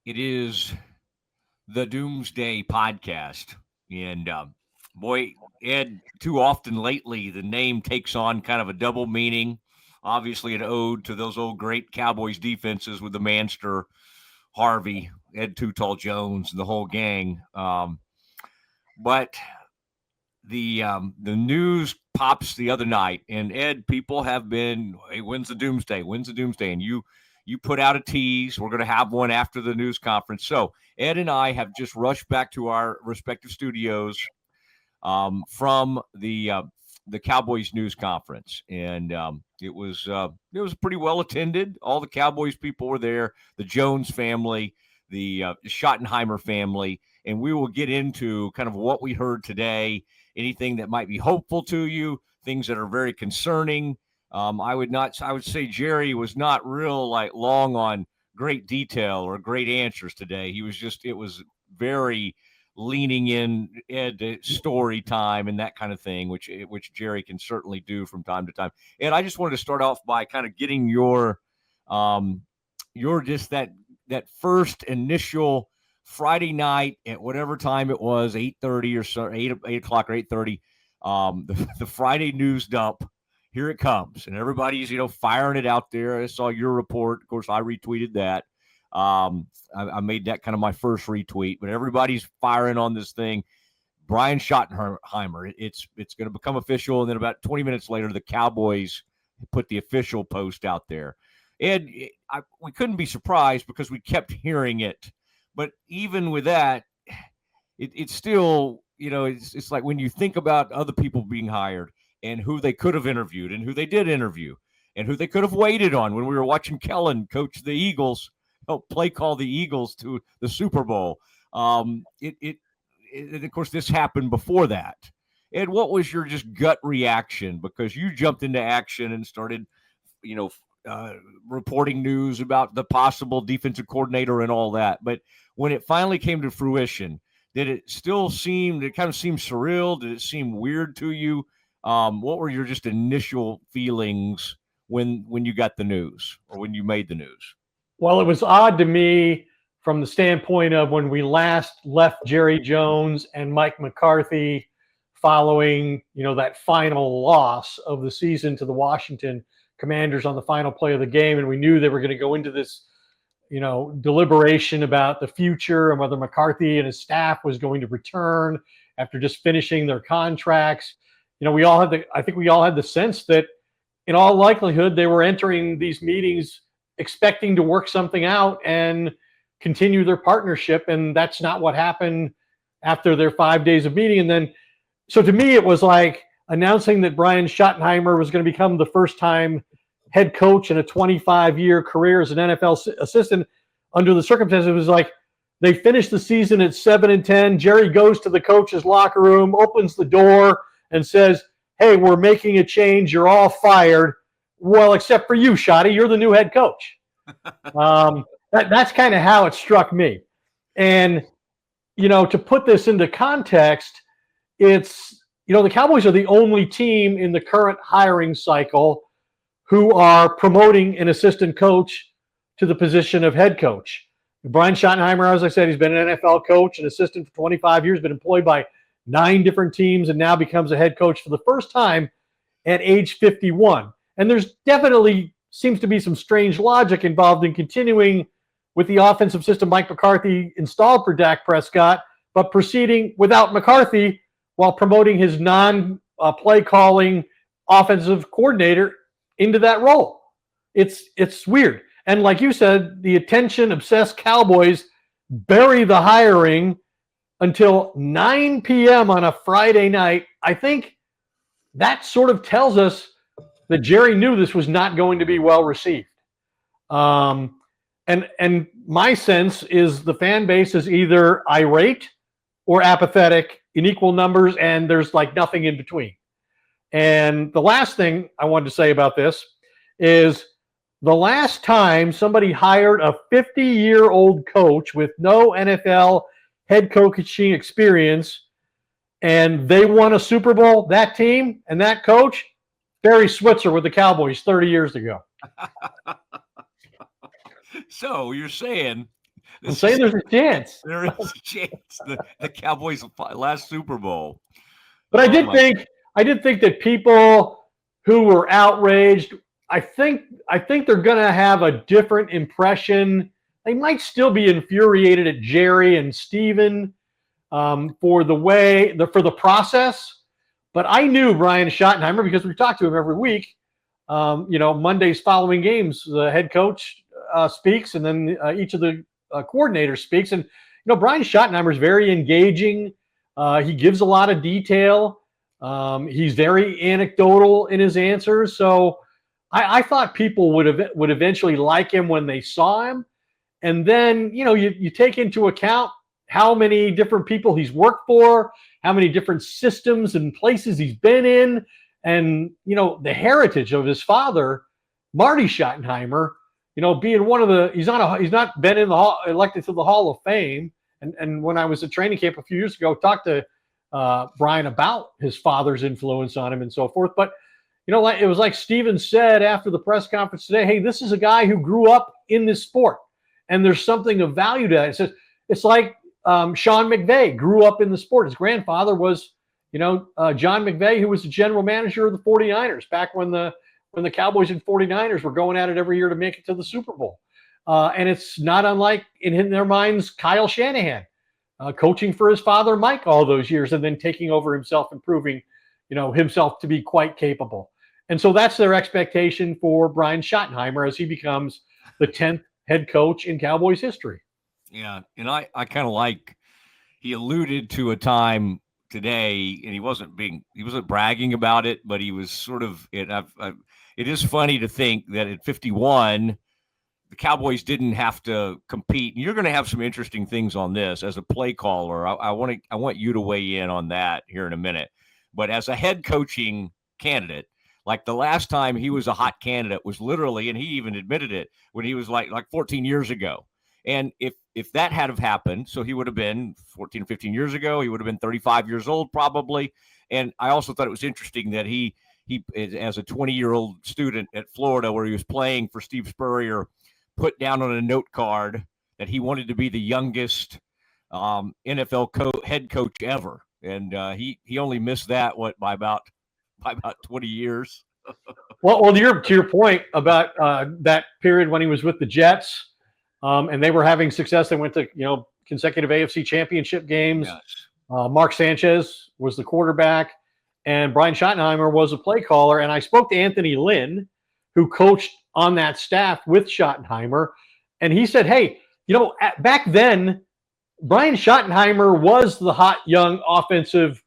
It is the Doomsday Podcast. And boy, Ed, too often lately, the name takes on kind of a double meaning. Obviously, an ode to those old great Cowboys defenses with the Manster, Harvey, Ed Too Tall Jones, and the whole gang. But the news pops the other night, and Ed, people have been, hey, when's the Doomsday? When's the Doomsday? And you put out a tease. We're going to have one after the news conference. So Ed and I have just rushed back to our respective studios from the Cowboys news conference, and it was pretty well attended. All the Cowboys people were there. The Jones family, the Schottenheimer family, and we will get into kind of what we heard today. Anything that might be hopeful to you, things that are very concerning. I would say Jerry was not real like long on great detail or great answers today. It was very leaning in Ed story time and that kind of thing, which Jerry can certainly do from time to time. And I just wanted to start off by kind of getting your just that first initial Friday night at whatever time it was, 8:30 or so, 8 o'clock or 8:30, the Friday news dump. Here it comes, and everybody's firing it out there. I saw your report, of course. I retweeted that. I made that kind of my first retweet, but everybody's firing on this thing. Brian Schottenheimer. It's going to become official, and then about 20 minutes later, the Cowboys put the official post out there. And we couldn't be surprised because we kept hearing it. But even with that, it's still, it's like when you think about other people being hired and who they could have interviewed and who they did interview and who they could have waited on when we were watching Kellen coach the Eagles, play call the Eagles to the Super Bowl. And of course, this happened before that. And what was your just gut reaction? Because you jumped into action and started, reporting news about the possible defensive coordinator and all that. But when it finally came to fruition, did it kind of seem surreal? Did it seem weird to you? What were your just initial feelings when you got the news or when you made the news? Well, it was odd to me from the standpoint of when we last left Jerry Jones and Mike McCarthy following, that final loss of the season to the Washington Commanders on the final play of the game. And we knew they were going to go into this, deliberation about the future and whether McCarthy and his staff was going to return after just finishing their contracts. I think we all had the sense that in all likelihood, they were entering these meetings expecting to work something out and continue their partnership. And that's not what happened after their 5 days of meeting. And then, so to me, it was like announcing that Brian Schottenheimer was going to become the first time head coach in a 25-year career as an NFL assistant under the circumstances. It was like they finished the season at 7-10. Jerry goes to the coach's locker room, opens the door and says, "Hey, we're making a change. You're all fired. Well, except for you, Schotty. You're the new head coach." That's kind of how it struck me. And, to put this into context, it's, the Cowboys are the only team in the current hiring cycle who are promoting an assistant coach to the position of head coach. Brian Schottenheimer, as I said, he's been an NFL coach and assistant for 25 years, been employed by 9 different teams, and now becomes a head coach for the first time at age 51. And there's definitely seems to be some strange logic involved in continuing with the offensive system Mike McCarthy installed for Dak Prescott, but proceeding without McCarthy while promoting his non-play calling offensive coordinator into that role. It's weird. And like you said, the attention-obsessed Cowboys bury the hiring until 9 p.m. on a Friday night. I think that sort of tells us that Jerry knew this was not going to be well received. And my sense is the fan base is either irate or apathetic in equal numbers, and there's like nothing in between. And the last thing I wanted to say about this is the last time somebody hired a 50-year-old coach with no NFL head coaching experience and they won a Super Bowl, that team and that coach, Barry Switzer with the Cowboys 30 years ago. So you're saying I'm saying there's a chance. There is a chance. The Cowboys last Super Bowl. But I did think that people who were outraged, I think they're going to have a different impression. They might still be infuriated at Jerry and Steven for the process. But I knew Brian Schottenheimer because we talked to him every week. Mondays following games, the head coach speaks, and then each of the coordinators speaks. And Brian Schottenheimer is very engaging. He gives a lot of detail. He's very anecdotal in his answers. So I thought people would eventually like him when they saw him. And then, you take into account how many different people he's worked for, how many different systems and places he's been in, and, the heritage of his father, Marty Schottenheimer, being one of the, he's not been elected to the Hall of Fame. And when I was at training camp a few years ago, talked to Brian about his father's influence on him and so forth. But, it was like Steven said after the press conference today, hey, this is a guy who grew up in this sport. And there's something of value to that. It's like Sean McVay grew up in the sport. His grandfather was, John McVay, who was the general manager of the 49ers back when the Cowboys and 49ers were going at it every year to make it to the Super Bowl. And it's not unlike, in their minds, Kyle Shanahan, coaching for his father, Mike, all those years, and then taking over himself and proving, himself to be quite capable. And so that's their expectation for Brian Schottenheimer as he becomes the 10th head coach in Cowboys history. Yeah, and I kind of like, he alluded to a time today, and he wasn't bragging about it, but he was sort of, it is funny to think that at 51, the Cowboys didn't have to compete. And you're going to have some interesting things on this as a play caller. I want you to weigh in on that here in a minute. But as a head coaching candidate, like the last time he was a hot candidate was literally, and he even admitted it, when he was like 14 years ago. And if that had have happened, so he would have been 14 or 15 years ago, he would have been 35 years old probably. And I also thought it was interesting that he as a 20-year-old student at Florida where he was playing for Steve Spurrier, put down on a note card that he wanted to be the youngest NFL head coach ever. And he only missed that by about 20 years. Well, to your point about that period when he was with the Jets, and they were having success. They went to consecutive AFC Championship games. Yes. Mark Sanchez was the quarterback, and Brian Schottenheimer was a play caller. And I spoke to Anthony Lynn, who coached on that staff with Schottenheimer, and he said, "Hey, back then, Brian Schottenheimer was the hot young offensive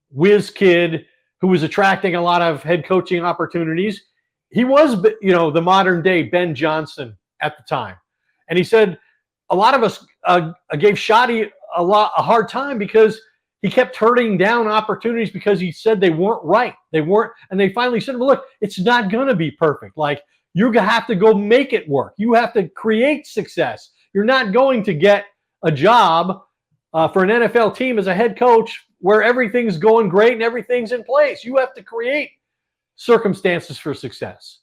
whiz kid who was attracting a lot of head coaching opportunities. He was, the modern day Ben Johnson at the time." And he said, a lot of us gave Schotty a hard time because he kept turning down opportunities because he said they weren't right. They weren't. And they finally said, well, look, it's not going to be perfect. Like, you have to go make it work. You have to create success. You're not going to get a job for an NFL team as a head coach where everything's going great and everything's in place. You have to create circumstances for success.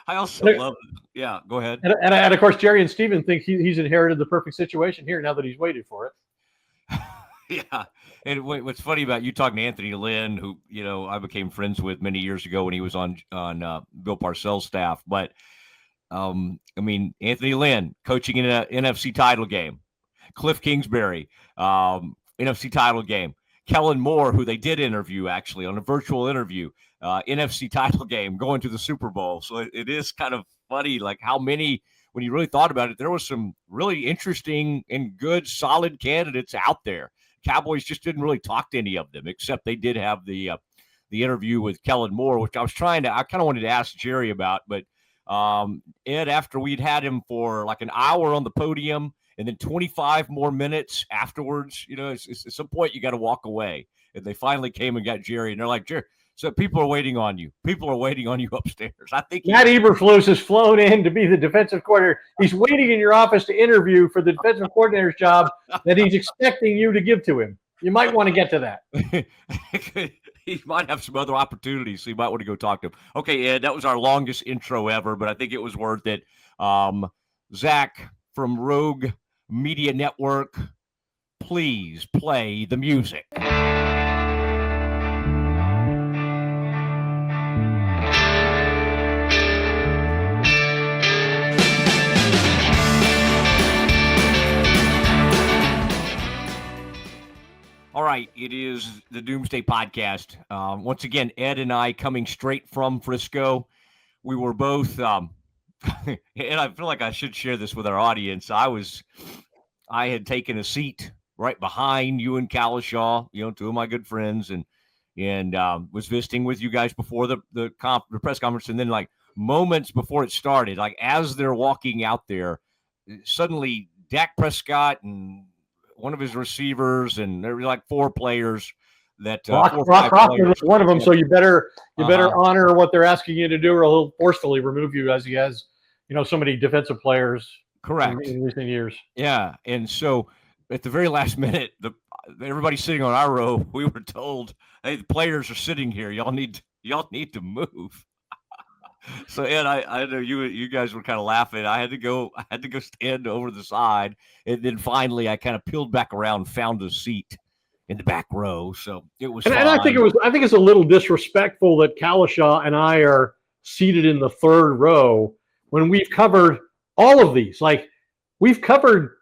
I also love it. Yeah, go ahead. And of course, Jerry and Steven think he's inherited the perfect situation here now that he's waited for it. Yeah. And what's funny about you talking to Anthony Lynn, who, I became friends with many years ago when he was on Bill Parcells' staff. But, Anthony Lynn coaching in an NFC title game. Cliff Kingsbury, NFC title game. Kellen Moore, who they did interview actually on a virtual interview, NFC title game, going to the Super Bowl. So it is kind of funny, like how many, when you really thought about it, there was some really interesting and good, solid candidates out there. Cowboys just didn't really talk to any of them, except they did have the interview with Kellen Moore, which I kind of wanted to ask Jerry about. But Ed, after we'd had him for like an hour on the podium and then 25 more minutes afterwards, at some point you got to walk away. And they finally came and got Jerry, and they're like, Jerry, so people are waiting on you. People are waiting on you upstairs. I think Matt Eberflus has flown in to be the defensive coordinator. He's waiting in your office to interview for the defensive coordinator's job that he's expecting you to give to him. You might want to get to that. He might have some other opportunities, so you might want to go talk to him. Okay, Ed, that was our longest intro ever, but I think it was worth it. Zach from Rogue Media Network. Please play the music. All right, it is the Doomsday Podcast. Once again, Ed and I coming straight from Frisco. We were both, and I feel like I should share this with our audience. I had taken a seat right behind you and Kalishaw, two of my good friends, and was visiting with you guys before the press conference, and then like moments before it started, like as they're walking out there, suddenly Dak Prescott and one of his receivers, and there were like four players that Brock Hoffman was one of them. So you better honor what they're asking you to do, or he'll forcefully remove you, as he has, so many defensive players. Correct. In recent years. Yeah, and so at the very last minute, everybody sitting on our row, we were told, "Hey, the players are sitting here. Y'all need to move." So Ed, I know you guys were kind of laughing. I had to go stand over the side, and then finally I kind of peeled back around, found a seat in the back row. So it was fine. And I think it's a little disrespectful that Kalishaw and I are seated in the third row when we've covered all of these. Like, we've covered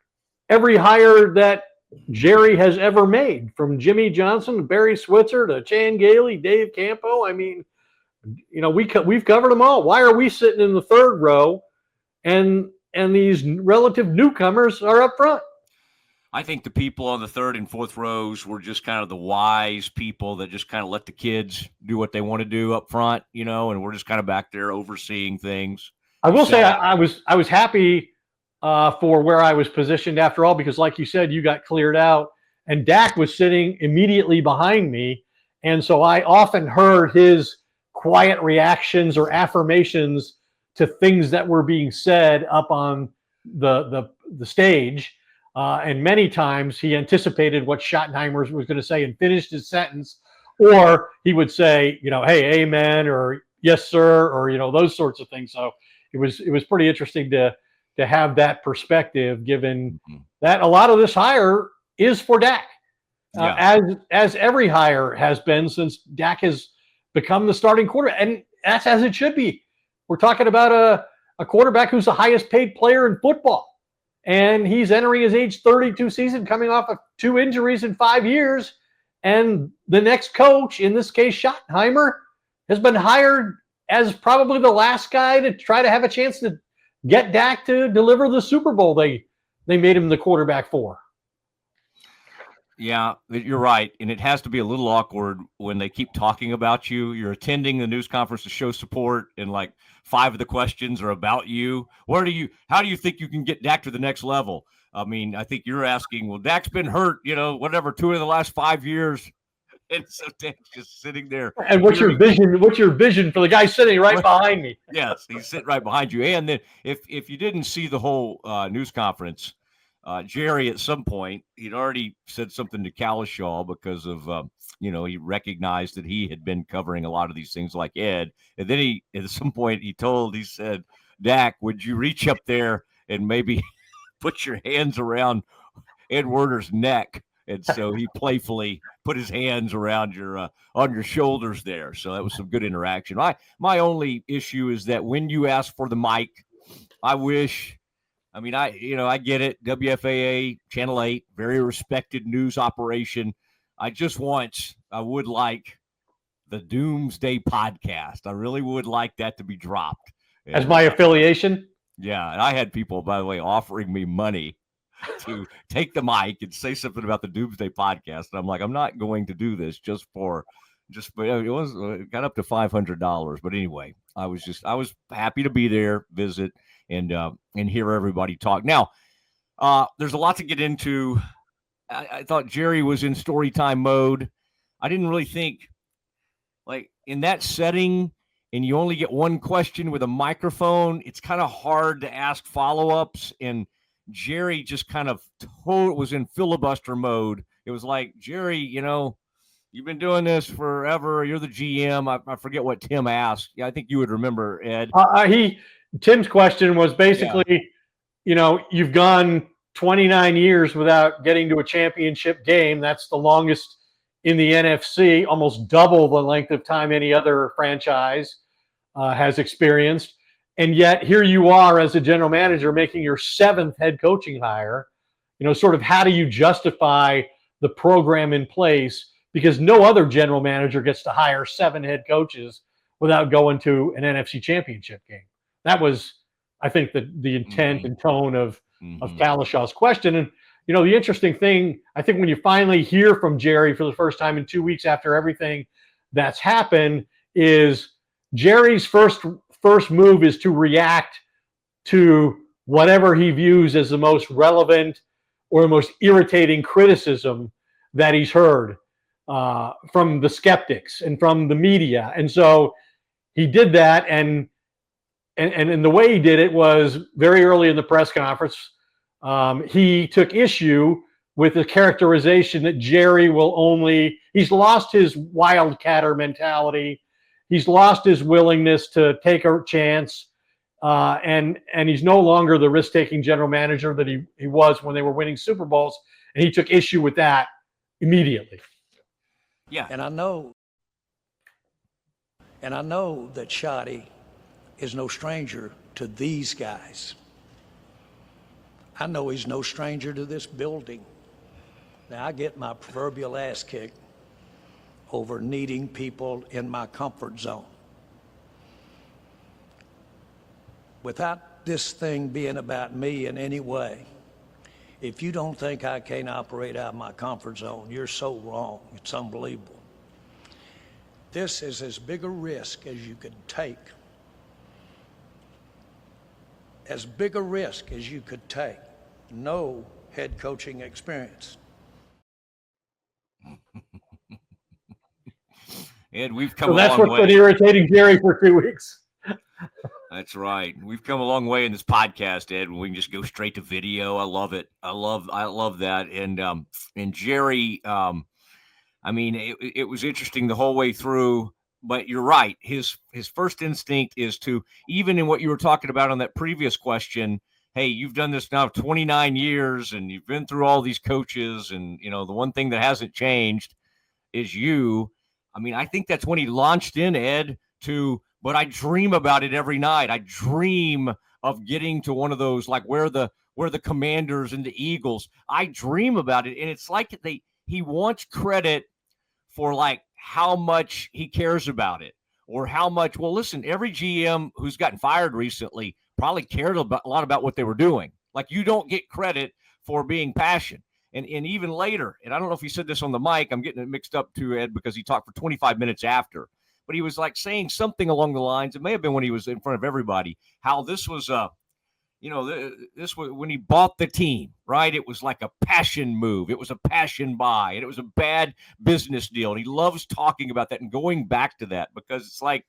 every hire that Jerry has ever made, from Jimmy Johnson to Barry Switzer to Chan Gailey, Dave Campo. I mean, we've covered them all. Why are we sitting in the third row and these relative newcomers are up front? I think the people on the third and fourth rows were just kind of the wise people that just kind of let the kids do what they want to do up front, and we're just kind of back there overseeing things. I will say I was happy for where I was positioned after all, because like you said, you got cleared out and Dak was sitting immediately behind me. And so I often heard his quiet reactions or affirmations to things that were being said up on the stage. And many times he anticipated what Schottenheimer was going to say and finished his sentence, or he would say, hey, amen, or yes, sir, or, those sorts of things. So it was pretty interesting to have that perspective, given that a lot of this hire is for Dak, as every hire has been since Dak has become the starting quarterback, and that's as it should be. We're talking about a quarterback who's the highest paid player in football, and he's entering his age 32 season, coming off of 2 injuries in 5 years, and the next coach, in this case Schottenheimer, has been hired as probably the last guy to try to have a chance to get Dak to deliver the Super Bowl they made him the quarterback for. Yeah, you're right. And it has to be a little awkward when they keep talking about you. You're attending the news conference to show support, and like 5 of the questions are about you. How do you think you can get Dak to the next level? I mean, I think you're asking, well, Dak's been hurt, 2 of the last 5 years. And so Dak's just sitting there. And what's your vision? What's your vision for the guy sitting right behind me? Yes, he's sitting right behind you. And then if you didn't see the whole news conference, Jerry, at some point, he'd already said something to Kalishaw because of, he recognized that he had been covering a lot of these things like Ed. And then at some point, he said, Dak, would you reach up there and maybe put your hands around Ed Werder's neck? And so he playfully put his hands around on your shoulders there. So that was some good interaction. My only issue is that when you ask for the mic, I get it. WFAA, Channel 8, very respected news operation. I would like the Doomsday Podcast. I really would like that to be dropped. As my affiliation? Yeah. And I had people, by the way, offering me money to take the mic and say something about the Doomsday Podcast. And I'm like, I'm not going to do this it got up to $500. But anyway, I was happy to be there, visit, and hear everybody talk. Now, there's a lot to get into. I thought Jerry was in story time mode. I didn't really think, like, in that setting, and you only get one question with a microphone, it's kind of hard to ask follow-ups. And Jerry just kind of was in filibuster mode. It was like, Jerry, you've been doing this forever. You're the GM. I forget what Tim asked. Yeah, I think you would remember, Ed. Tim's question was basically, you've gone 29 years without getting to a championship game. That's the longest in the NFC, almost double the length of time any other franchise has experienced. And yet here you are as a general manager making your 7th head coaching hire. Sort of how do you justify the program in place? Because no other general manager gets to hire 7 head coaches without going to an NFC championship game. That was, I think, the intent and tone of Kalishaw's question. And, the interesting thing, I think when you finally hear from Jerry for the first time in 2 weeks after everything that's happened, is Jerry's first move is to react to whatever he views as the most relevant or the most irritating criticism that he's heard from the skeptics and from the media. And so he did that, and the way he did it was very early in the press conference. He took issue with the characterization that Jerry he's lost his wildcatter mentality. He's lost his willingness to take a chance. And he's no longer the risk-taking general manager that he was when they were winning Super Bowls. And he took issue with that immediately. Yeah. And I know that Schotty is no stranger to these guys. I know he's no stranger to this building. Now, I get my proverbial ass kicked over needing people in my comfort zone. Without this thing being about me in any way, if you don't think I can't operate out of my comfort zone, you're so wrong. It's unbelievable. This is as big a risk as you could take. As big a risk as you could take. No head coaching experience. Ed, we've come a long way. That's what's been irritating Jerry for 2 weeks. That's right. We've come a long way in this podcast, Ed, when we can just go straight to video. I love it. I love that. And Jerry, it was interesting the whole way through, but you're right. His first instinct is to, even in what you were talking about on that previous question, hey, you've done this now 29 years and you've been through all these coaches, and the one thing that hasn't changed is you. I think that's when he launched in, Ed, but I dream about it every night. I dream of getting to one of those, like where the Commanders and the Eagles. I dream about it, and it's like he wants credit for like how much he cares about it, or how much. Well, listen, every GM who's gotten fired recently probably cared a lot about what they were doing. Like, you don't get credit for being passionate. And even later, and I don't know if he said this on the mic, I'm getting it mixed up too, Ed, because he talked for 25 minutes after. But he was like saying something along the lines, it may have been when he was in front of everybody, how this was this was when he bought the team, right? It was like a passion move. It was a passion buy, and it was a bad business deal. And he loves talking about that and going back to that, because it's like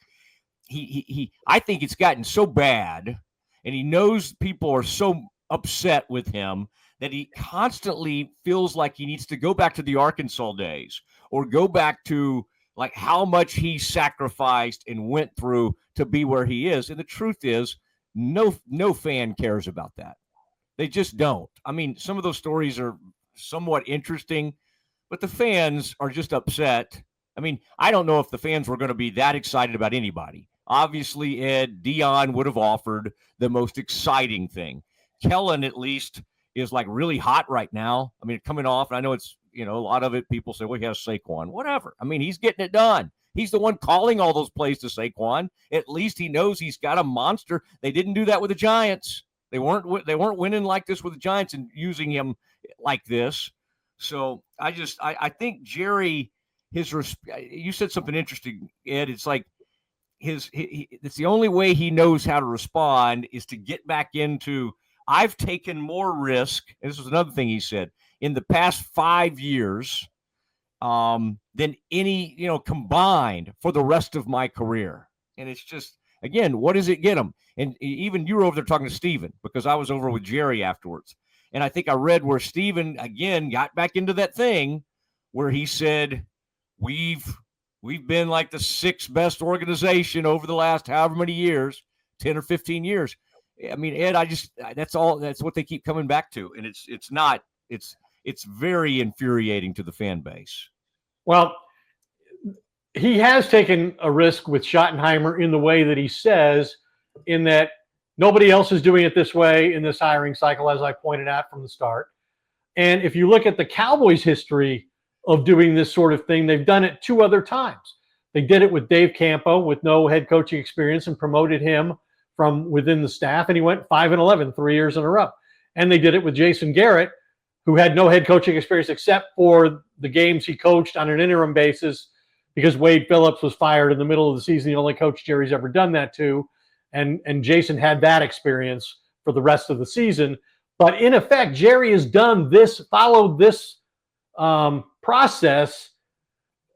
I think it's gotten so bad, and he knows people are so upset with him that he constantly feels like he needs to go back to the Arkansas days, or go back to like how much he sacrificed and went through to be where he is. And the truth is, no fan cares about that. They just don't. Some of those stories are somewhat interesting, but the fans are just upset. I don't know if the fans were going to be that excited about anybody. Obviously, Ed, Dion would have offered the most exciting thing. Kellen, at least, is like really hot right now. Coming off, and I know it's, a lot of it, people say, well, he has Saquon, whatever. he's getting it done. He's the one calling all those plays to Saquon. At least he knows he's got a monster. They didn't do that with the Giants. They weren't winning like this with the Giants and using him like this. So I think Jerry, you said something interesting, Ed. It's like it's the only way he knows how to respond is to get back into, I've taken more risk, and this was another thing he said, in the past 5 years than any, combined for the rest of my career. And it's just, again, what does it get him? And even you were over there talking to Steven, because I was over with Jerry afterwards. And I think I read where Steven, again, got back into that thing where he said, we've been like the 6th best organization over the last however many years, 10 or 15 years. I mean, Ed, that's what they keep coming back to. And it's very infuriating to the fan base. Well, he has taken a risk with Schottenheimer in the way that he says, in that nobody else is doing it this way in this hiring cycle, as I pointed out from the start. And if you look at the Cowboys' history of doing this sort of thing, they've done it 2 other times. They did it with Dave Campo with no head coaching experience and promoted him from within the staff, and he went 5-11 3 years in a row. And they did it with Jason Garrett, who had no head coaching experience except for the games he coached on an interim basis because Wade Phillips was fired in the middle of the season, the only coach Jerry's ever done that to. And Jason had that experience for the rest of the season. But in effect, Jerry has followed this process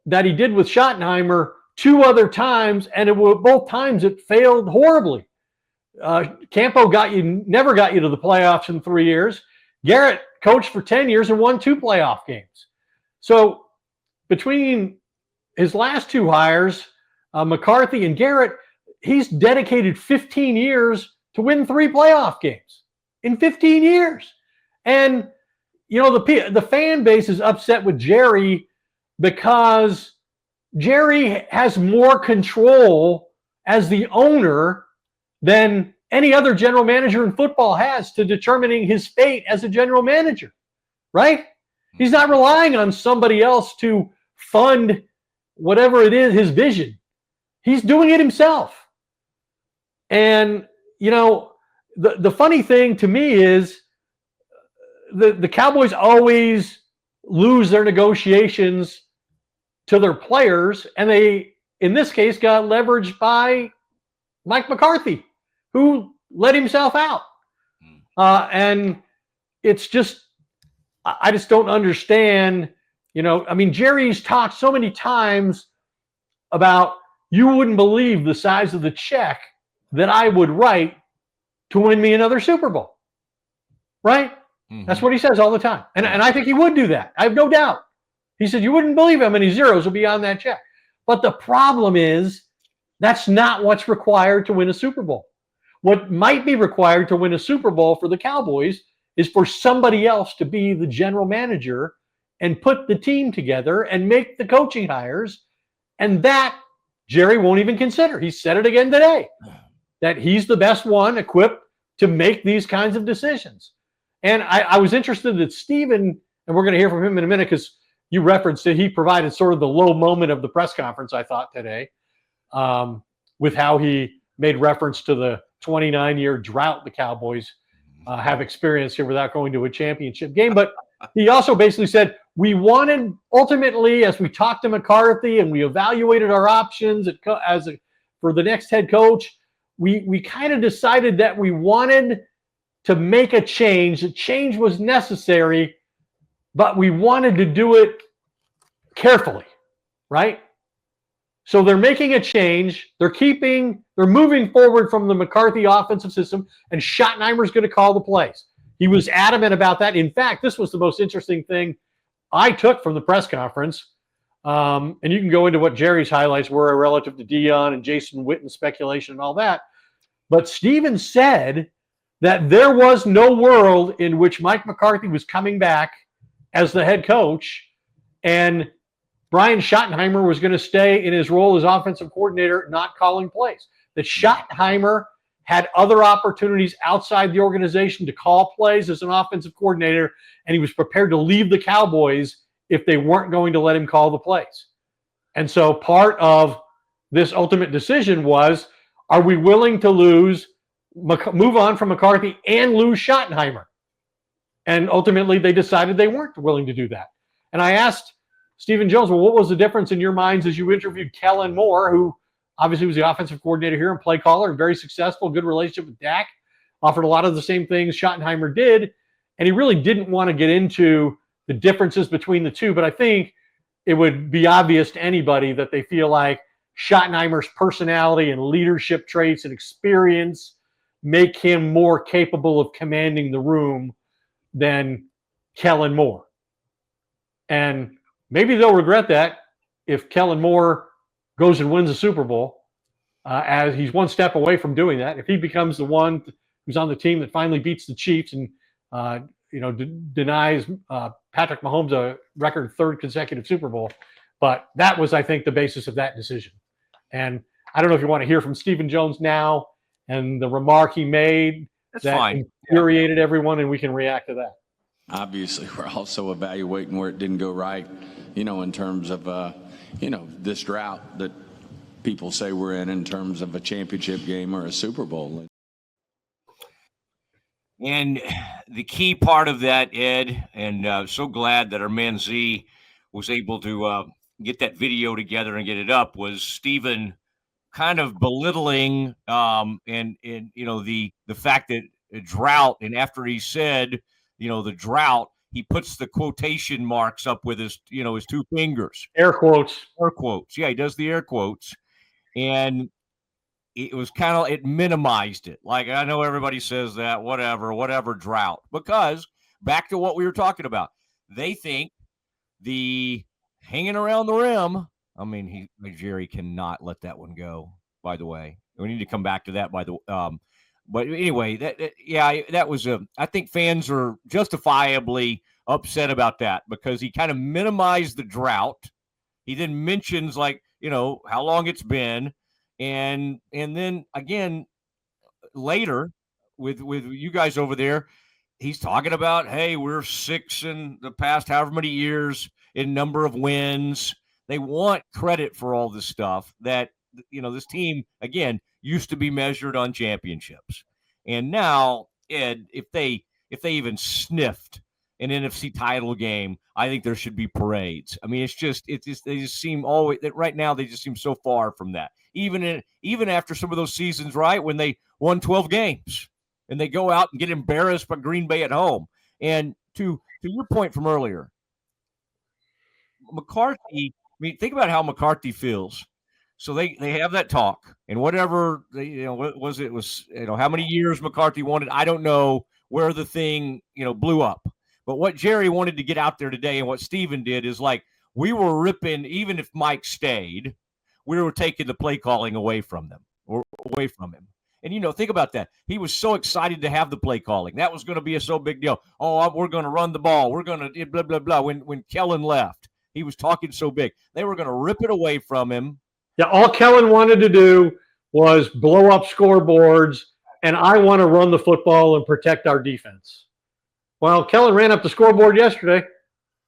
that he did with Schottenheimer 2 other times, and both times it failed horribly. Campo never got you to the playoffs in 3 years. Garrett coached for 10 years and won 2 playoff games. So between his last 2 hires, McCarthy and Garrett, he's dedicated 15 years to win 3 playoff games in 15 years. And, the fan base is upset with Jerry because Jerry has more control as the owner than any other general manager in football has to determining his fate as a general manager, right? He's not relying on somebody else to fund whatever it is, his vision. He's doing it himself. And, the funny thing to me is the Cowboys always lose their negotiations to their players, and they, in this case, got leveraged by Mike McCarthy, who let himself out. And it's just, I just don't understand, Jerry's talked so many times about, you wouldn't believe the size of the check that I would write to win me another Super Bowl. Right? Mm-hmm. That's what he says all the time. And I think he would do that. I have no doubt. He said, you wouldn't believe how many zeros will be on that check. But the problem is, that's not what's required to win a Super Bowl. What might be required to win a Super Bowl for the Cowboys is for somebody else to be the general manager and put the team together and make the coaching hires. And that Jerry won't even consider. He said it again today, that he's the best one equipped to make these kinds of decisions. And I was interested that Stephen, and we're going to hear from him in a minute because you referenced it, he provided sort of the low moment of the press conference, I thought, today, with how he made reference to the 29-year drought the Cowboys have experienced here without going to a championship game. But he also basically said, we wanted, ultimately, as we talked to McCarthy and we evaluated our options for the next head coach, we kind of decided that we wanted to make a change. The change was necessary, but we wanted to do it carefully, right? So they're making a change. They're moving forward from the McCarthy offensive system, and Schottenheimer's going to call the plays. He was adamant about that. In fact, this was the most interesting thing I took from the press conference. And you can go into what Jerry's highlights were relative to Dion and Jason Witten speculation and all that. But Stephen said that there was no world in which Mike McCarthy was coming back as the head coach and Brian Schottenheimer was going to stay in his role as offensive coordinator, not calling plays. That Schottenheimer had other opportunities outside the organization to call plays as an offensive coordinator, and he was prepared to leave the Cowboys if they weren't going to let him call the plays. And so part of this ultimate decision was, are we willing to move on from McCarthy and lose Schottenheimer? And ultimately, they decided they weren't willing to do that. And I asked Stephen Jones, well, what was the difference in your minds as you interviewed Kellen Moore, who obviously was the offensive coordinator here and play caller, and very successful, good relationship with Dak, offered a lot of the same things Schottenheimer did, and he really didn't want to get into the differences between the two, but I think it would be obvious to anybody that they feel like Schottenheimer's personality and leadership traits and experience make him more capable of commanding the room than Kellen Moore. And maybe they'll regret that if Kellen Moore goes and wins a Super Bowl, as he's one step away from doing that. If he becomes the one who's on the team that finally beats the Chiefs and denies Patrick Mahomes a record third consecutive Super Bowl. But that was, I think, the basis of that decision. And I don't know if you want to hear from Stephen Jones now and the remark he made that infuriated everyone, and we can react to that. Obviously, we're also evaluating where it didn't go right, in terms of, this drought that people say we're in terms of a championship game or a Super Bowl. And the key part of that, Ed, and so glad that our man Z was able to get that video together and get it up, was Stephen kind of belittling and the fact that a drought, and after he said the drought, he puts the quotation marks up with his his two fingers, air quotes. Yeah, he does the air quotes, and it was kind of, it minimized it. Like, I know everybody says that, whatever drought, because back to what we were talking about, they think the hanging around the rim. I mean, Jerry cannot let that one go, by the way. We need to come back to that, but anyway, that was I think fans are justifiably upset about that, because he kind of minimized the drought. He then mentions, like, how long it's been, and then again later with you guys over there, he's talking about, hey, we're 6 in the past however many years in number of wins. They want credit for all this stuff that, this team, again, used to be measured on championships. And now, Ed, if they even sniffed an NFC title game, I think there should be parades. I mean, they just seem always, that right now they just seem so far from that. Even after some of those seasons, right, when they won 12 games and they go out and get embarrassed by Green Bay at home. And to your point from earlier, McCarthy, I mean, think about how McCarthy feels. So they have that talk, and whatever they, what was it was, how many years McCarthy wanted, I don't know where the thing, blew up. But what Jerry wanted to get out there today, and what Steven did, is like, we were ripping, even if Mike stayed, we were taking the play calling away from them, or away from him. And, think about that. He was so excited to have the play calling. That was going to be a so big deal. Oh, we're going to run the ball. We're going to blah, blah, blah. When Kellen left, he was talking so big. They were going to rip it away from him. Yeah, all Kellen wanted to do was blow up scoreboards, and I want to run the football and protect our defense. Well, Kellen ran up the scoreboard yesterday,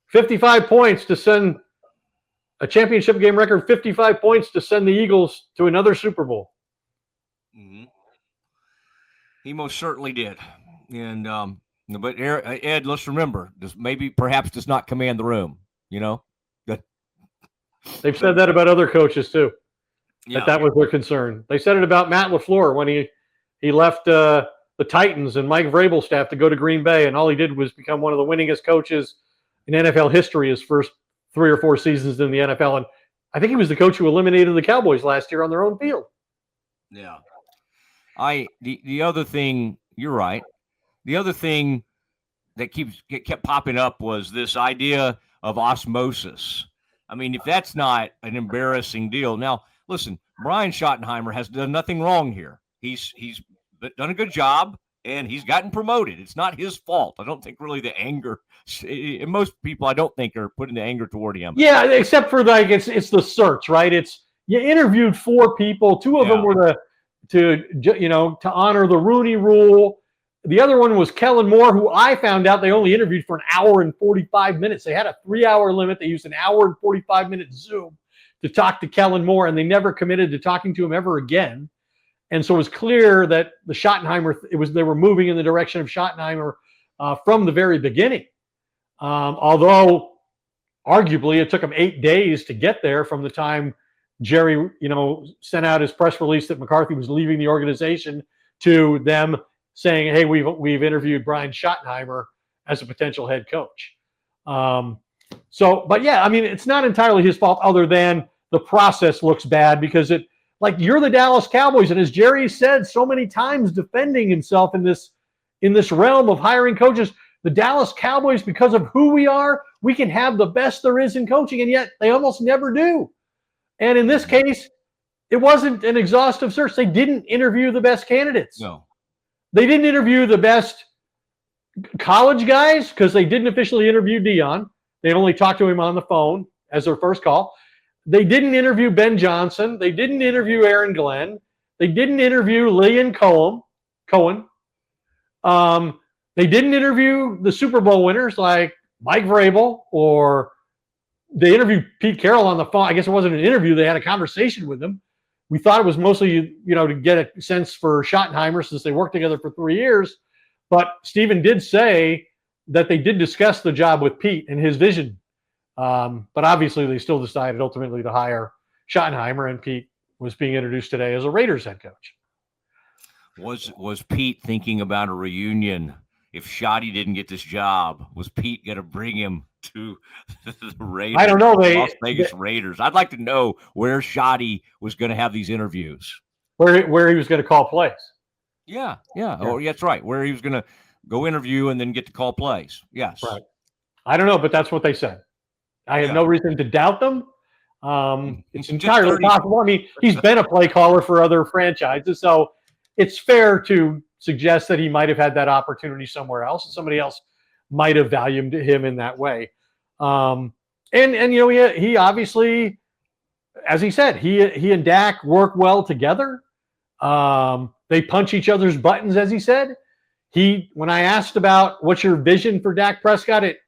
55 points to send a championship game record, 55 points to send the Eagles to another Super Bowl. Mm-hmm. He most certainly did. And but Ed, let's remember, perhaps does not command the room, They've said that about other coaches too. Yeah. That was their concern. They said it about Matt LaFleur when he left the Titans and Mike Vrabel's staff to go to Green Bay, and all he did was become one of the winningest coaches in NFL history his first 3 or 4 seasons in the NFL. And I think he was the coach who eliminated the Cowboys last year on their own field. Yeah. The other thing, you're right. The other thing that kept popping up was this idea of osmosis. I mean, if that's not an embarrassing deal. Now, listen, Brian Schottenheimer has done nothing wrong here. He's done a good job, and he's gotten promoted. It's not his fault. I don't think really the anger, and most people I don't think are putting the anger toward him. Yeah, except for like it's the search, right? It's you interviewed 4 people. 2 of them were to honor the Rooney Rule. The other one was Kellen Moore, who I found out they only interviewed for an hour and 45 minutes. They had a 3-hour limit. They used an hour and 45-minute Zoom to talk to Kellen Moore, and they never committed to talking to him ever again. And so it was clear that the Schottenheimer, they were moving in the direction of Schottenheimer from the very beginning. Although arguably it took them 8 days to get there from the time Jerry, sent out his press release that McCarthy was leaving the organization to them saying, hey, we've interviewed Brian Schottenheimer as a potential head coach. But yeah, I mean, it's not entirely his fault, other than the process looks bad because you're the Dallas Cowboys. And as Jerry said so many times, defending himself in this realm of hiring coaches, the Dallas Cowboys, because of who we are, we can have the best there is in coaching, and yet they almost never do. And in this case, it wasn't an exhaustive search. They didn't interview the best candidates. No. they didn't interview the best college guys because they didn't officially interview Dion. They only talked to him on the phone as their first call. They didn't interview Ben Johnson. They didn't interview Aaron Glenn. They didn't interview Leon Cohen. They didn't interview the Super Bowl winners like Mike Vrabel, or they interviewed Pete Carroll on the phone. I guess it wasn't an interview. They had a conversation with him. We thought it was mostly, to get a sense for Schottenheimer since they worked together for 3 years. But Stephen did say that they did discuss the job with Pete and his vision. But obviously they still decided ultimately to hire Schottenheimer, and Pete was being introduced today as a Raiders head coach. Was Pete thinking about a reunion? If Schotty didn't get this job, was Pete going to bring him to the Raiders? I don't know. Las Vegas Raiders. I'd like to know where Schotty was going to have these interviews. Where he was going to call plays. Yeah. Oh, that's right. Where he was going to go interview and then get to call plays. Yes. Right. I don't know, but that's what they said. I have no reason to doubt them. It's entirely possible. I mean, he's been a play caller for other franchises, so it's fair to suggest that he might have had that opportunity somewhere else, and somebody else might have valued him in that way. He obviously, as he said, he and Dak work well together. They punch each other's buttons, as he said. When I asked about what's your vision for Dak Prescott at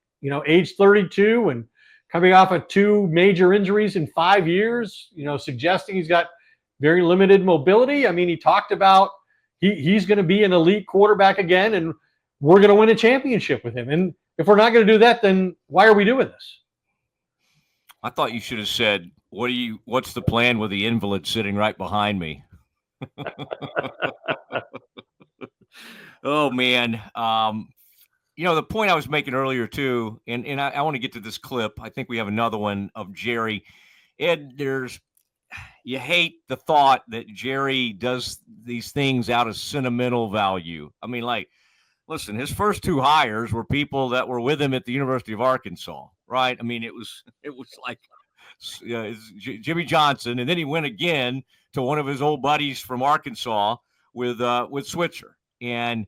age 32 and coming off of 2 major injuries in 5 years, suggesting he's got very limited mobility. I mean, he talked about he's going to be an elite quarterback again, and we're going to win a championship with him. And if we're not going to do that, then why are we doing this? I thought you should have said, what's the plan with the invalid sitting right behind me? Oh, man. The point I was making earlier, too, and I want to get to this clip. I think we have another one of Jerry. Ed, you hate the thought that Jerry does these things out of sentimental value. I mean, listen, his first 2 hires were people that were with him at the University of Arkansas, right? I mean, it was like Jimmy Johnson, and then he went again to one of his old buddies from Arkansas with Switzer. And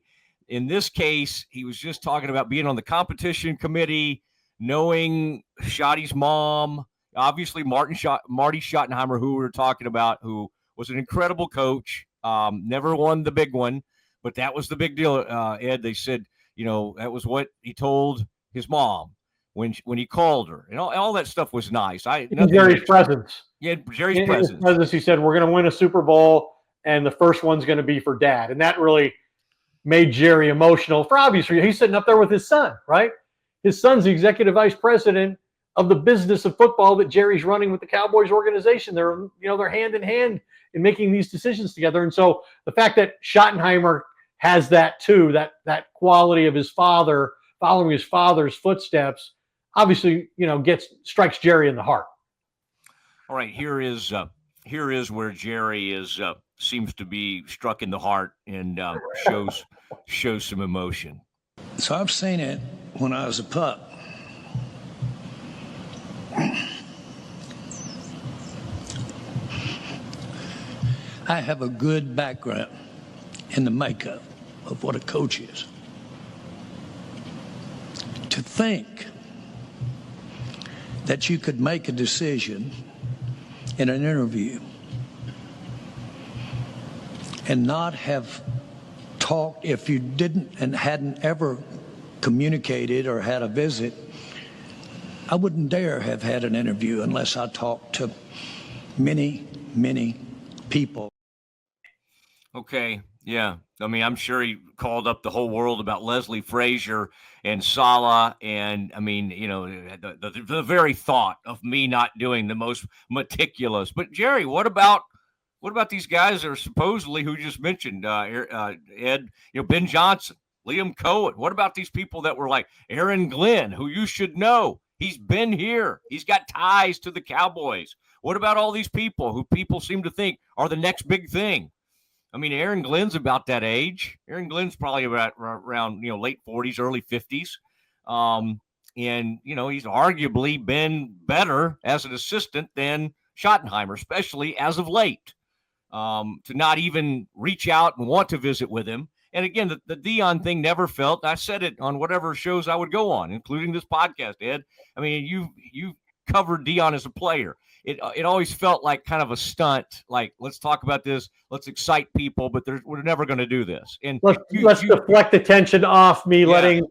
in this case, he was just talking about being on the competition committee, knowing Schotty's mom, obviously Marty Schottenheimer, who we were talking about, who was an incredible coach, never won the big one, but that was the big deal, Ed. They said, that was what he told his mom when he called her. And all that stuff was nice. Jerry's presence. Yeah, Jerry's presence. He said, we're going to win a Super Bowl, and the first one's going to be for Dad. And that really made Jerry emotional for obvious reasons. He's sitting up there with his son, right? His son's the executive vice president of the business of football that Jerry's running with the Cowboys organization. They're hand in hand in making these decisions together. And so the fact that Schottenheimer has that too, that quality of his father, following his father's footsteps, obviously, strikes Jerry in the heart. All right, here is where Jerry seems to be struck in the heart and shows some emotion. So I've seen it when I was a pup. I have a good background in the makeup of what a coach is. To think that you could make a decision in an interview and not have talked, if you didn't and hadn't ever communicated or had a visit, I wouldn't dare have had an interview unless I talked to many, many people. Okay, yeah. I mean, I'm sure he called up the whole world about Leslie Frazier and Saleh, and I mean, the very thought of me not doing the most meticulous. But Jerry, what about these guys that are supposedly, who you just mentioned, Ed? Ben Johnson, Liam Cohen. What about these people that were like Aaron Glenn, who you should know? He's been here. He's got ties to the Cowboys. What about all these people who people seem to think are the next big thing? I mean, Aaron Glenn's about that age. Aaron Glenn's probably about around, late 40s, early 50s. And, he's arguably been better as an assistant than Schottenheimer, especially as of late. To not even reach out and want to visit with him And again, the Deion thing never felt. I said it on whatever shows I would go on, including this podcast, Ed. I mean, you covered Deion as a player. It always felt like kind of a stunt. Like, let's talk about this, let's excite people, but we're never going to do this. And let's deflect attention off me letting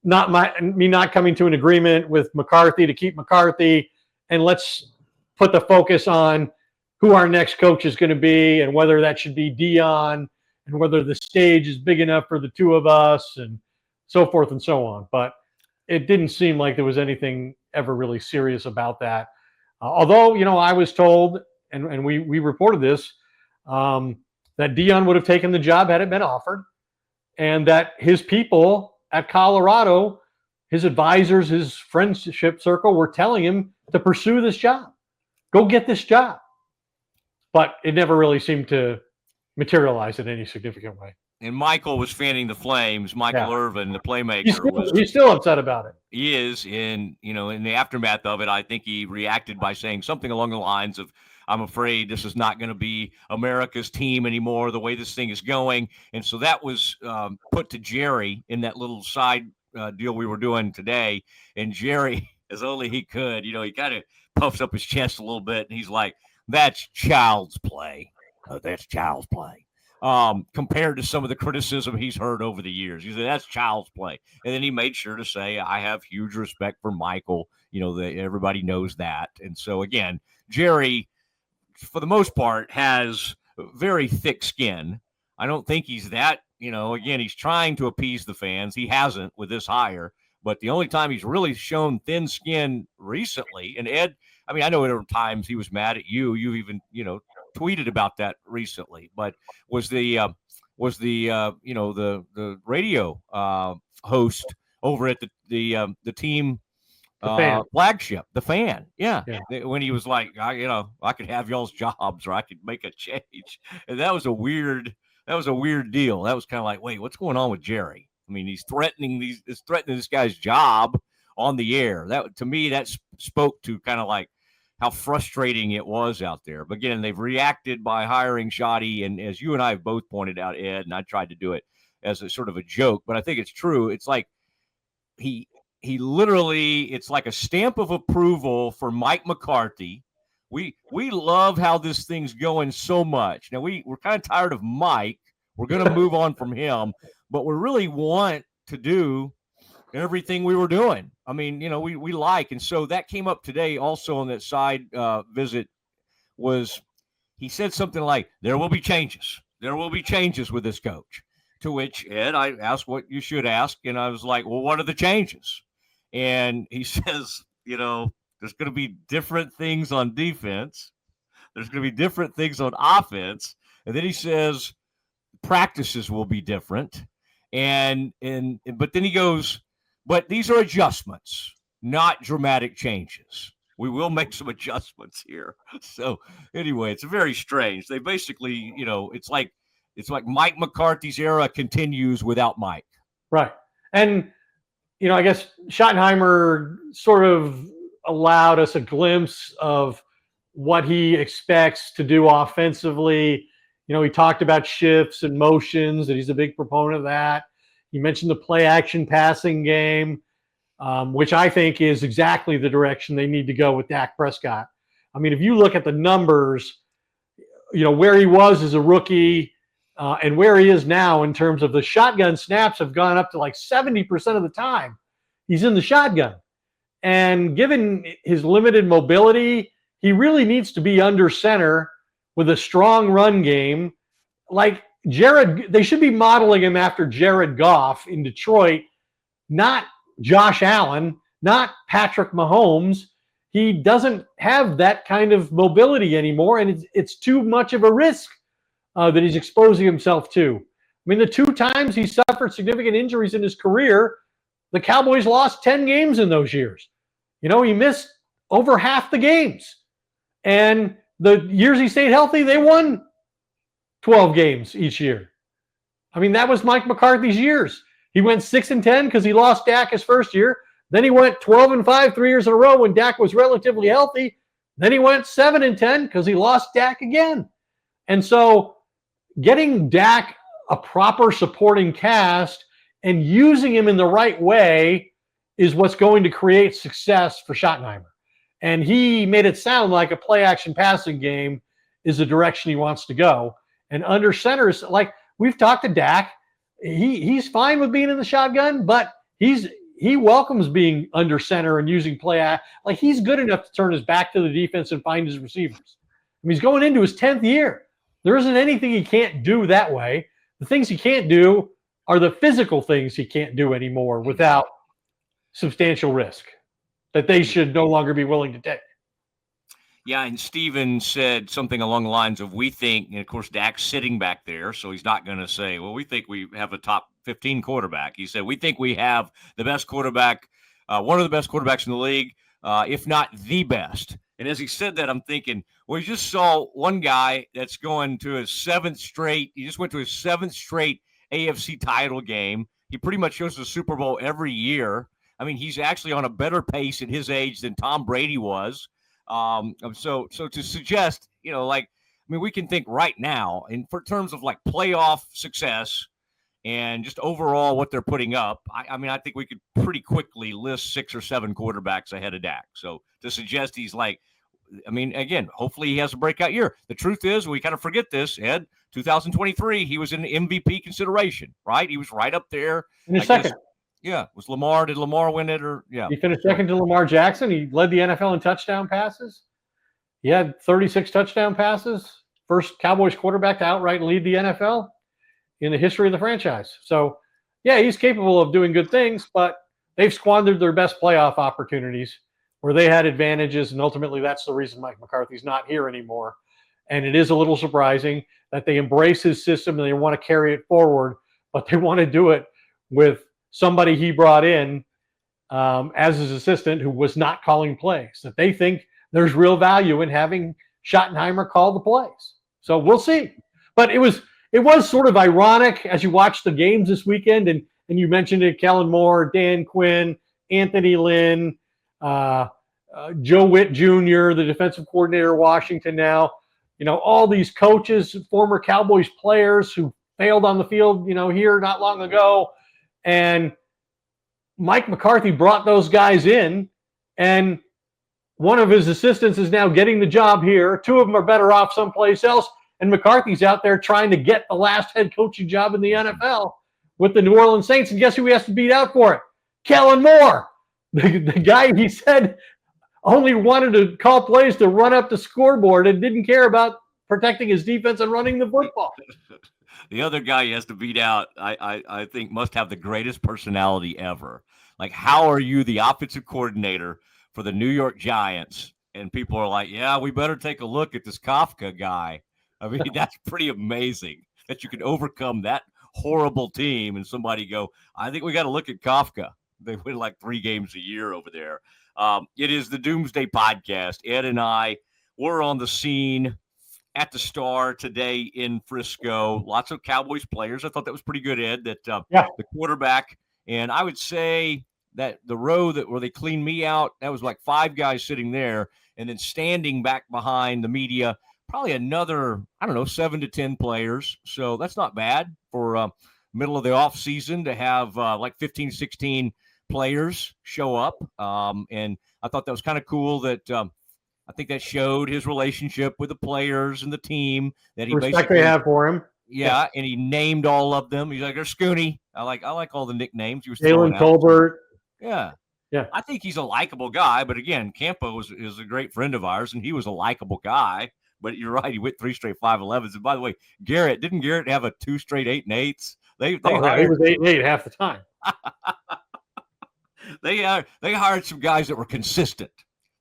me not coming to an agreement with McCarthy to keep McCarthy, and let's put the focus on who our next coach is going to be and whether that should be Deion and whether the stage is big enough for the two of us and so forth and so on. But it didn't seem like there was anything ever really serious about that. Although, I was told, and we reported this, that Deion would have taken the job had it been offered, and that his people at Colorado, his advisors, his friendship circle were telling him to pursue this job. Go get this job. But it never really seemed to materialize in any significant way. And Michael was fanning the flames. Michael Irvin, the playmaker, he's still upset about it. He is, in the aftermath of it, I think he reacted by saying something along the lines of, "I'm afraid this is not going to be America's team anymore, the way this thing is going." And so that was put to Jerry in that little side deal we were doing today. And Jerry, as only he could, he kind of puffs up his chest a little bit, and he's like, "That's child's play. That's child's play." Compared to some of the criticism he's heard over the years. He said, "That's child's play." And then he made sure to say, "I have huge respect for Michael." Everybody knows that. And so, again, Jerry, for the most part, has very thick skin. I don't think he's that, again, he's trying to appease the fans. He hasn't with this hire. But the only time he's really shown thin skin recently, and Ed, I know there were times he was mad at you. You even, tweeted about that recently, but was the radio host over at the team flagship, the Fan, when he was like, I could have y'all's jobs or I could make a change, and that was a weird deal. That was kind of like, wait, what's going on with Jerry? He's threatening this guy's job on the air. That, to me, that spoke to kind of like how frustrating it was out there. But again, they've reacted by hiring Schotty, and as you and I have both pointed out, Ed, and I tried to do it as a sort of a joke, but I think it's true. It's like he literally, it's like a stamp of approval for Mike McCarthy. We love how this thing's going so much. Now we're kind of tired of Mike. We're going to move on from him, but we really want to do everything we were doing. We like, and so that came up today also on that side visit. Was he said something like, "There will be changes. There will be changes with this coach." To which, Ed, I asked what you should ask, and I was like, "Well, what are the changes?" And he says, there's going to be different things on defense. There's going to be different things on offense, and then he says practices will be different, but then he goes, "But these are adjustments, not dramatic changes. We will make some adjustments here." So anyway, it's very strange. They basically, it's like Mike McCarthy's era continues without Mike. Right. And, I guess Schottenheimer sort of allowed us a glimpse of what he expects to do offensively. He talked about shifts and motions, that he's a big proponent of that. He mentioned the play action passing game, which I think is exactly the direction they need to go with Dak Prescott. If you look at the numbers, where he was as a rookie and where he is now in terms of the shotgun snaps have gone up to like 70% of the time he's in the shotgun. And given his limited mobility, he really needs to be under center with a strong run game. Like they should be modeling him after Jared Goff in Detroit, not Josh Allen, not Patrick Mahomes. He doesn't have that kind of mobility anymore, and it's too much of a risk that he's exposing himself to. The 2 times he suffered significant injuries in his career, the Cowboys lost 10 games in those years. He missed over half the games. And the years he stayed healthy, they won 12 games each year. That was Mike McCarthy's years. He went 6-10 because he lost Dak his first year. Then he went 12-5 3 years in a row when Dak was relatively healthy. Then he went 7-10 because he lost Dak again. And so getting Dak a proper supporting cast and using him in the right way is what's going to create success for Schottenheimer. And he made it sound like a play action passing game is the direction he wants to go. And under centers, like we've talked to Dak, he's fine with being in the shotgun, but he welcomes being under center and using like he's good enough to turn his back to the defense and find his receivers. I mean, he's going into his 10th year. There isn't anything he can't do that way. The things he can't do are the physical things he can't do anymore without substantial risk that they should no longer be willing to take. Yeah, and Steven said something along the lines of, we think, and of course, Dak's sitting back there, so he's not going to say, well, we think we have a top 15 quarterback. He said, we think we have the best quarterback, one of the best quarterbacks in the league, if not the best. And as he said that, I'm thinking, well, you just saw one guy that's going to his seventh straight. He just went to his seventh straight AFC title game. He pretty much goes to the Super Bowl every year. I mean, he's actually on a better pace at his age than Tom Brady was. So to suggest, we can think right now in for terms of like playoff success and just overall what they're putting up. I think we could pretty quickly list 6 or 7 quarterbacks ahead of Dak. So to suggest he's again, hopefully he has a breakout year. The truth is, we kind of forget this, Ed. 2023, he was in MVP consideration, right? He was right up there. In a second. Yeah, did Lamar win it or yeah? He finished second to Lamar Jackson. He led the NFL in touchdown passes. He had 36 touchdown passes. First Cowboys quarterback to outright lead the NFL in the history of the franchise. So, yeah, he's capable of doing good things, but they've squandered their best playoff opportunities where they had advantages, and ultimately that's the reason Mike McCarthy's not here anymore. And it is a little surprising that they embrace his system and they want to carry it forward, but they want to do it with somebody he brought in as his assistant who was not calling plays, that they think there's real value in having Schottenheimer call the plays. So we'll see. But it was sort of ironic as you watch the games this weekend, and you mentioned it, Kellen Moore, Dan Quinn, Anthony Lynn, Joe Witt Jr., the defensive coordinator of Washington now, all these coaches, former Cowboys players who failed on the field, here not long ago. And Mike McCarthy brought those guys in, and one of his assistants is now getting the job here. 2 of them are better off someplace else, and McCarthy's out there trying to get the last head coaching job in the NFL with the New Orleans Saints, and guess who he has to beat out for it? Kellen Moore, the guy he said only wanted to call plays to run up the scoreboard and didn't care about protecting his defense and running the football. The other guy he has to beat out, I think, must have the greatest personality ever. Like, how are you the offensive coordinator for the New York Giants? And people are like, yeah, we better take a look at this Kafka guy. I mean, that's pretty amazing that you can overcome that horrible team and somebody go, I think we got to look at Kafka. They win like 3 games a year over there. It is the Doomsday Podcast. Ed and I were on the scene at the Star today in Frisco. Lots of Cowboys players. I thought that was pretty good, Ed, that the quarterback. And I would say that the row where they cleaned me out, that was like 5 guys sitting there. And then standing back behind the media, probably another, 7 to 10 players. So that's not bad for middle of the off season to have like 15, 16 players show up. And I thought that was kind of cool that I think that showed his relationship with the players and the team that he respect they have for him. Yeah, and he named all of them. He's like, "There's Scooney." I like all the nicknames he was throwing out. Colbert. Yeah. I think he's a likable guy, but again, Campo is a great friend of ours, and he was a likable guy. But you're right, he went 3 straight 5-11s. And by the way, didn't Garrett have a 2 straight 8-8s? He was 8-8 half the time. They hired some guys that were consistent.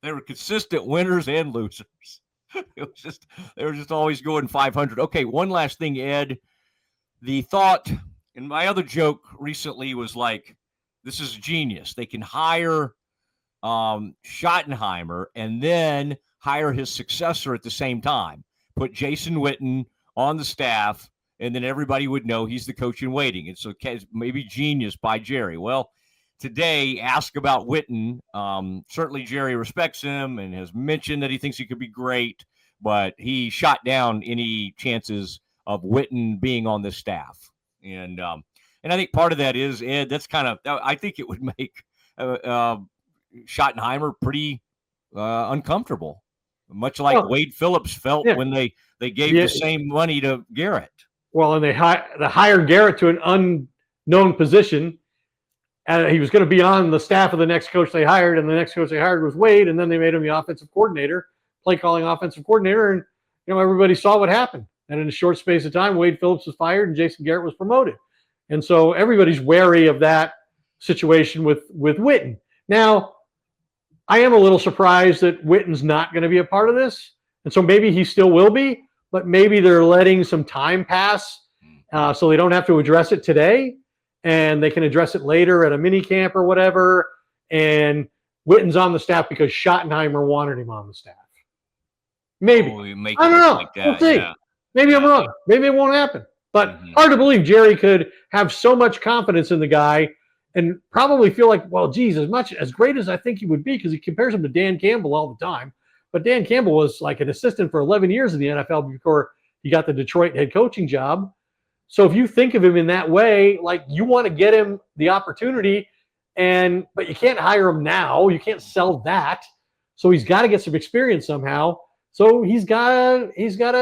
They were consistent winners and losers. They were just always going 500. Okay, one last thing, Ed. The thought, and my other joke recently was like, this is genius. They can hire Schottenheimer and then hire his successor at the same time. Put Jason Witten on the staff, and then everybody would know he's the coach in waiting. And so maybe genius by Jerry. Well, today, ask about Witten. Certainly Jerry respects him and has mentioned that he thinks he could be great, but he shot down any chances of Witten being on this staff. And I think part of that is, Ed, that's kind of, I think it would make Schottenheimer pretty uncomfortable, much like Wade Phillips felt when they gave the same money to Garrett. Well, and they hired Garrett to an unknown position, and he was going to be on the staff of the next coach they hired, and the next coach they hired was Wade, and then they made him the offensive coordinator, play calling offensive coordinator, and everybody saw what happened. And in a short space of time, Wade Phillips was fired and Jason Garrett was promoted. And so everybody's wary of that situation with Witten. Now, I am a little surprised that Witten's not going to be a part of this. And so maybe he still will be, but maybe they're letting some time pass so they don't have to address it today and they can address it later at a mini camp or whatever. And Witten's on the staff because Schottenheimer wanted him on the staff. Maybe. I don't know. Like we'll see. Yeah. Maybe I'm wrong. Maybe it won't happen. But hard to believe Jerry could have so much confidence in the guy and probably feel like, well, geez, as great as I think he would be, because he compares him to Dan Campbell all the time. But Dan Campbell was like an assistant for 11 years in the NFL before he got the Detroit head coaching job. So if you think of him in that way, like you want to get him the opportunity, but you can't hire him now. You can't sell that. So he's got to get some experience somehow. So Jerry's got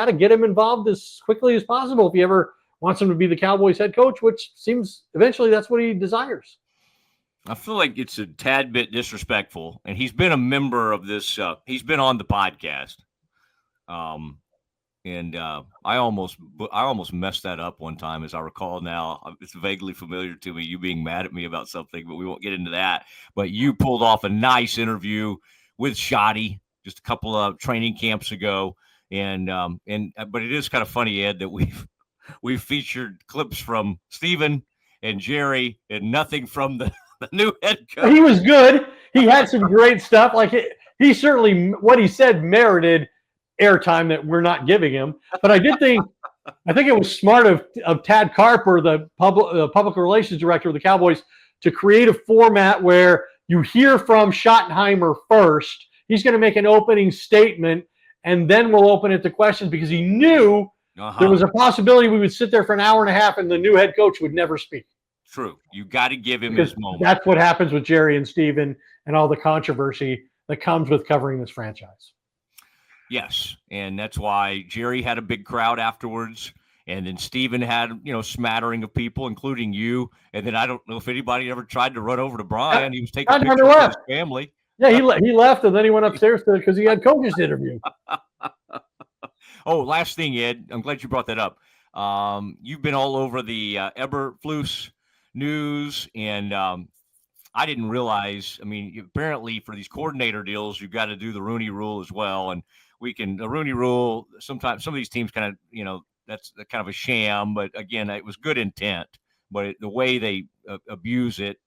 to get him involved as quickly as possible if he ever wants him to be the Cowboys head coach, which seems eventually that's what he desires. I feel like it's a tad bit disrespectful, and he's been a member of this. He's been on the podcast, and I almost messed that up one time, as I recall now. It's vaguely familiar to me, you being mad at me about something, but we won't get into that. But you pulled off a nice interview with Schotty just a couple of training camps ago, but it is kind of funny, Ed, that we've featured clips from Steven and Jerry and nothing from the new head coach. He was good. He had some great stuff. Like he certainly, what he said merited airtime that we're not giving him. But I think it was smart of Tad Carper, the public relations director of the Cowboys, to create a format where you hear from Schottenheimer first. He's going to make an opening statement, and then we'll open it to questions because he knew there was a possibility we would sit there for an hour and a half and the new head coach would never speak. True. You got to give him his moment. That's what happens with Jerry and Steven and all the controversy that comes with covering this franchise. Yes, and that's why Jerry had a big crowd afterwards, and then Steven had, smattering of people, including you, and then I don't know if anybody ever tried to run over to Brian. He was taking pictures of his family. Yeah, he left, and then he went upstairs because he had coaches to interview. Oh, last thing, Ed. I'm glad you brought that up. You've been all over the Eberflus news, and I didn't realize. I mean, apparently for these coordinator deals, you've got to do the Rooney Rule as well. And the Rooney Rule. Sometimes some of these teams kind of, that's kind of a sham. But again, it was good intent. But the way they abuse it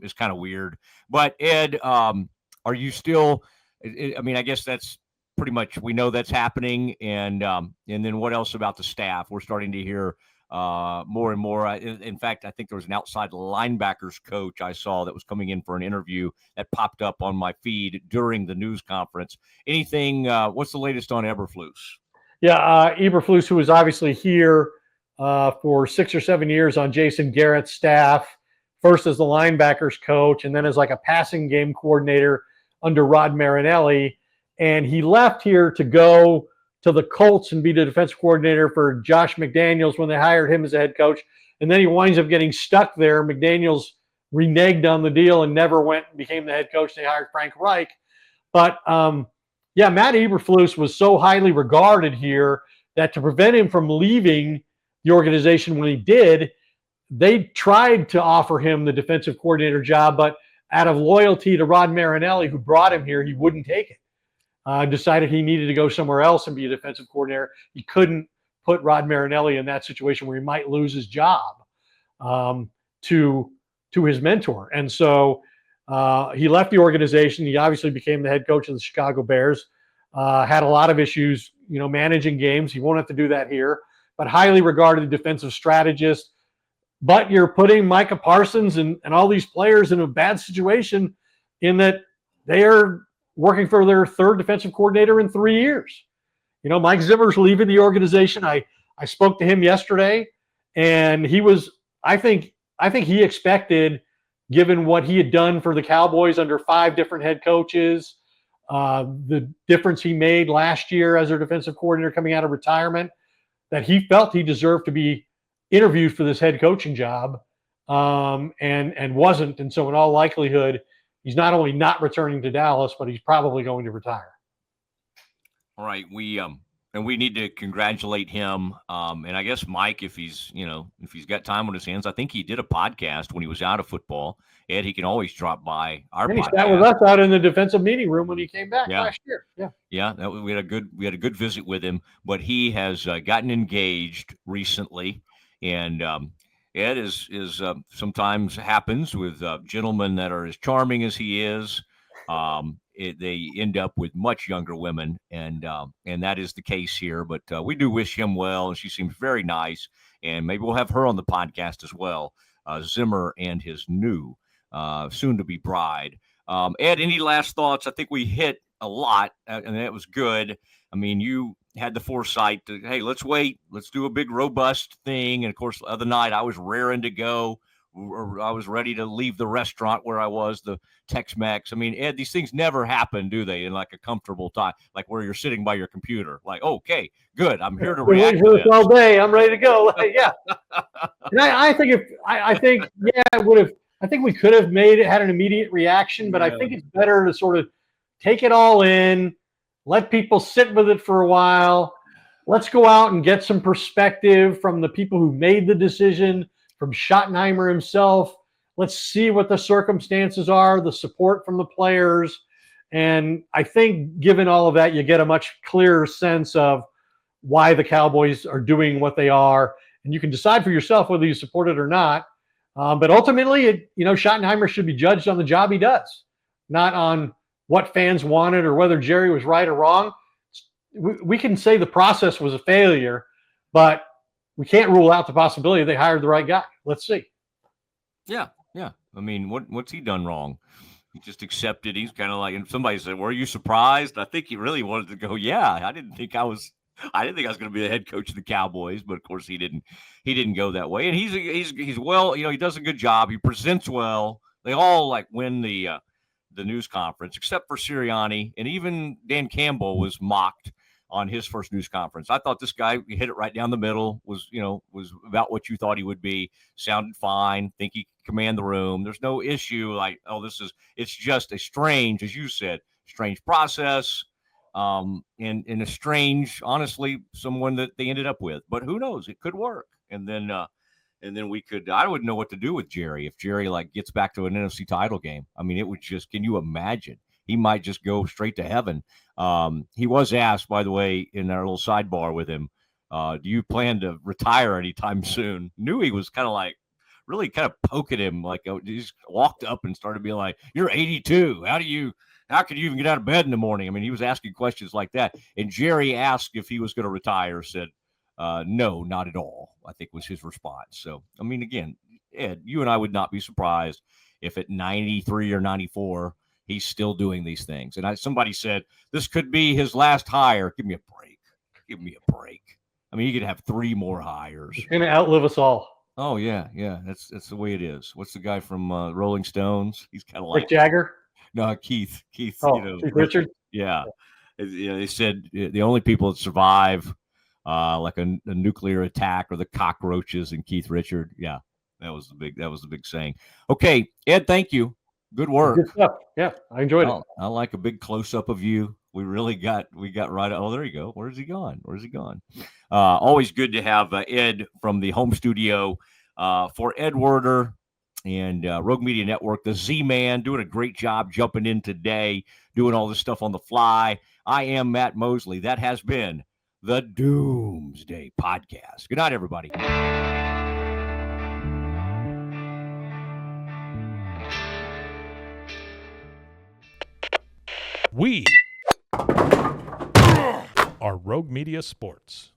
is kind of weird. But Ed, are you still? I mean, I guess that's pretty much, we know that's happening. And then what else about the staff? We're starting to hear more and more. In fact, I think there was an outside linebackers coach I saw that was coming in for an interview that popped up on my feed during the news conference. Anything? What's the latest on Eberflus? Yeah, Eberflus, who was obviously here for 6 or 7 years on Jason Garrett's staff, first as the linebackers coach and then as like a passing game coordinator under Rod Marinelli. And he left here to go to the Colts and be the defensive coordinator for Josh McDaniels when they hired him as a head coach. And then he winds up getting stuck there. McDaniels reneged on the deal and never went and became the head coach. They hired Frank Reich. But, Matt Eberflus was so highly regarded here that to prevent him from leaving the organization when he did, they tried to offer him the defensive coordinator job, but out of loyalty to Rod Marinelli, who brought him here, he wouldn't take it. Decided he needed to go somewhere else and be a defensive coordinator. He couldn't put Rod Marinelli in that situation where he might lose his job to his mentor. And so he left the organization. He obviously became the head coach of the Chicago Bears. Had a lot of issues, managing games. He won't have to do that here, but highly regarded defensive strategist. But you're putting Micah Parsons and all these players in a bad situation in that they are working for their third defensive coordinator in 3 years. Mike Zimmer's leaving the organization. I spoke to him yesterday, And I think he expected, given what he had done for the Cowboys under 5 different head coaches, the difference he made last year as their defensive coordinator coming out of retirement, that he felt he deserved to be interviewed for this head coaching job, and wasn't. And so in all likelihood, he's not only not returning to Dallas, but he's probably going to retire. All right. And we need to congratulate him. And I guess Mike, if he's got time on his hands, I think he did a podcast when he was out of football. Ed, he can always drop by our And he podcast. sat with us out in the defensive meeting room when he came back last year. Yeah, we had a good visit with him. But he has gotten engaged recently, and Ed is sometimes happens with gentlemen that are as charming as he is. They end up with much younger women, and that is the case here. But we do wish him well, and she seems very nice, and maybe we'll have her on the podcast as well. Zimmer and his new soon-to-be bride. Ed, any last thoughts? I think we hit a lot, and that was good. I mean, you had the foresight to, hey, let's wait. Let's do a big, robust thing. And, of course, the other night I was raring to go. I was ready to leave the restaurant where I was, the Tex-Mex. I mean, Ed, these things never happen, do they, in like a comfortable time, like where you're sitting by your computer, like, okay, good, I'm here to react to this all day. I'm ready to go. Yeah. And I think it would have. I think we could have had an immediate reaction, but I think it's better to sort of take it all in, let people sit with it for a while. Let's go out and get some perspective from the people who made the decision, from Schottenheimer himself. Let's see what the circumstances are, the support from the players. And I think given all of that, you get a much clearer sense of why the Cowboys are doing what they are. And you can decide for yourself whether you support it or not. But ultimately, Schottenheimer should be judged on the job he does, not on what fans wanted or whether Jerry was right or wrong. We can say the process was a failure, but we can't rule out the possibility they hired the right guy. Let's see. Yeah. I mean, what's he done wrong? He just accepted. He's kind of like, and somebody said, "Were you surprised?" I think he really wanted to go, "Yeah, I didn't think I was going to be the head coach of the Cowboys," but of course he didn't. He didn't go that way. And he's well. He does a good job. He presents well. They all like win the news conference, except for Sirianni, and even Dan Campbell was mocked on his first news conference. I thought this guy hit it right down the middle, was about what you thought he would be, sounded fine, think he could command the room. There's no issue like, it's just a strange, as you said, strange process, and a strange, honestly, someone that they ended up with. But who knows? It could work. And then I wouldn't know what to do with Jerry if Jerry like gets back to an NFC title game. I mean, it would just, can you imagine? He might just go straight to heaven. He was asked, by the way, in our little sidebar with him, do you plan to retire anytime soon? Knew he was kind of like really kind of poking him, like he just walked up and started being like, "You're 82. How could you even get out of bed in the morning?" I mean, he was asking questions like that. And Jerry asked if he was going to retire, said, "No, not at all," I think was his response. So, I mean, again, Ed, you and I would not be surprised if at 93 or 94, he's still doing these things. And somebody said, this could be his last hire. Give me a break. I mean, he could have 3 more hires. He's going to outlive us all. Oh, yeah. That's the way it is. What's the guy from Rolling Stones? He's kind of like Mick Jagger? No, Keith. Keith Richard? Yeah. They said the only people that survive like a nuclear attack are the cockroaches and Keith Richard. Yeah, that was the big saying. Okay, Ed, thank you. Good work. Good stuff. Yeah, I enjoyed it. I like a big close up of you. We got right. Oh, there you go. Where's he gone? Always good to have Ed from the home studio for Ed Werder and Rogue Media Network, the Z-Man, doing a great job jumping in today, doing all this stuff on the fly. I am Matt Mosley. That has been the Doomsday Podcast. Good night, everybody. We are Rogue Media Sports.